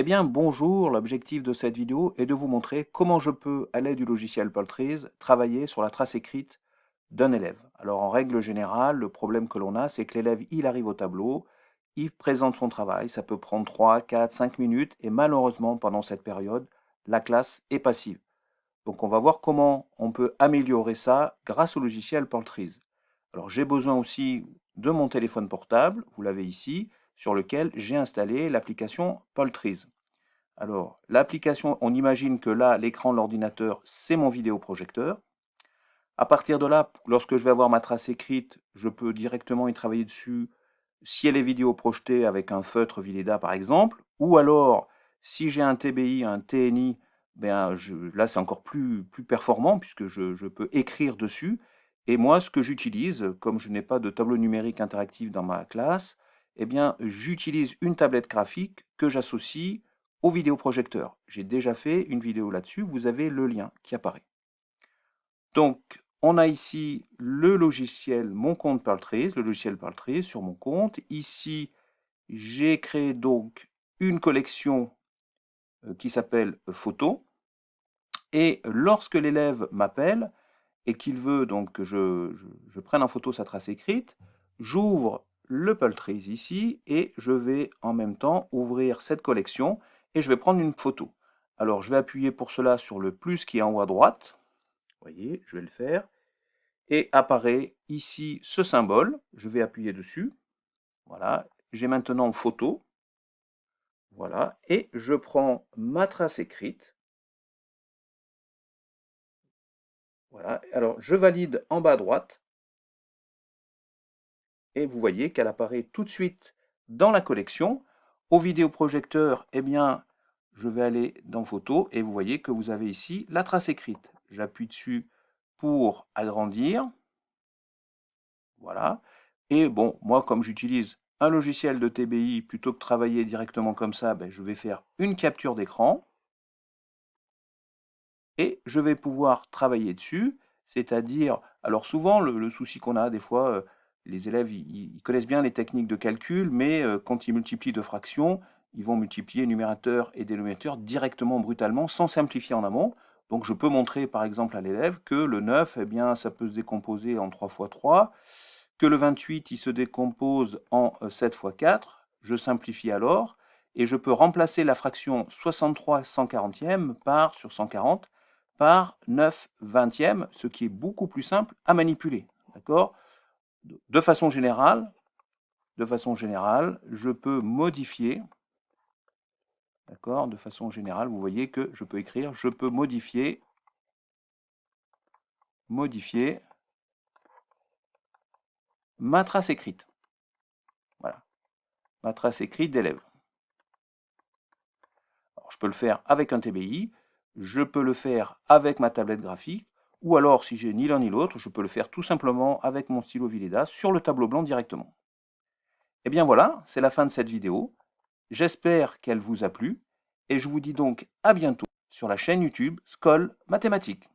Eh bien, bonjour, l'objectif de cette vidéo est de vous montrer comment je peux, à l'aide du logiciel Paltreeze, travailler sur la trace écrite d'un élève. Alors, en règle générale, le problème que l'on a, c'est que l'élève, il arrive au tableau, il présente son travail, ça peut prendre 3, 4, 5 minutes, et malheureusement, pendant cette période, la classe est passive. Donc, on va voir comment on peut améliorer ça grâce au logiciel Paltreeze. Alors, j'ai besoin aussi de mon téléphone portable, vous l'avez ici, sur lequel j'ai installé l'application Paltreeze. Alors, l'application, on imagine que là, l'écran de l'ordinateur, c'est mon vidéoprojecteur. À partir de là, lorsque je vais avoir ma trace écrite, je peux directement y travailler dessus si elle est vidéo projetée avec un feutre Vileda par exemple, ou alors si j'ai un TBI, un TNI, ben, là c'est encore plus performant puisque je peux écrire dessus. Et moi, ce que j'utilise, comme je n'ai pas de tableau numérique interactif dans ma classe, eh bien, j'utilise une tablette graphique que j'associe au vidéoprojecteur. J'ai déjà fait une vidéo là-dessus, vous avez le lien qui apparaît. Donc, on a ici le logiciel, mon compte Paltreeze, le logiciel Paltreeze sur mon compte. Ici, j'ai créé donc une collection qui s'appelle Photos. Et lorsque l'élève m'appelle et qu'il veut donc que je prenne en photo sa trace écrite, j'ouvre le Paltreeze ici et je vais en même temps ouvrir cette collection et je vais prendre une photo. Alors, je vais appuyer pour cela sur le plus qui est en haut à droite. Vous voyez, je vais le faire. Et apparaît ici ce symbole, je vais appuyer dessus, voilà, j'ai maintenant photo, voilà, et je prends ma trace écrite, voilà, alors je valide en bas à droite, et vous voyez qu'elle apparaît tout de suite dans la collection. Au vidéoprojecteur, eh bien, je vais aller dans photo, et vous voyez que vous avez ici la trace écrite. J'appuie dessus pour agrandir, voilà, et bon, moi comme j'utilise un logiciel de TBI, plutôt que travailler directement comme ça, ben, je vais faire une capture d'écran et je vais pouvoir travailler dessus, c'est-à-dire, alors souvent le souci qu'on a des fois, les élèves ils connaissent bien les techniques de calcul, mais quand ils multiplient deux fractions, ils vont multiplier numérateur et dénominateur directement, brutalement, sans simplifier en amont. Donc je peux montrer par exemple à l'élève que le 9, eh bien, ça peut se décomposer en 3 fois 3, que le 28 il se décompose en 7 fois 4, je simplifie alors, et je peux remplacer la fraction 63 140e par, sur 140, par 9 vingtièmes, ce qui est beaucoup plus simple à manipuler. D'accord ? De façon générale, je peux modifier, d'accord ? De façon générale, vous voyez que je peux écrire, je peux modifier ma trace écrite. Voilà, ma trace écrite d'élève. Alors, je peux le faire avec un TBI, je peux le faire avec ma tablette graphique, ou alors, si j'ai ni l'un ni l'autre, je peux le faire tout simplement avec mon stylo Vileda sur le tableau blanc directement. Et bien voilà, c'est la fin de cette vidéo. J'espère qu'elle vous a plu, et je vous dis donc à bientôt sur la chaîne YouTube Scol Mathématiques.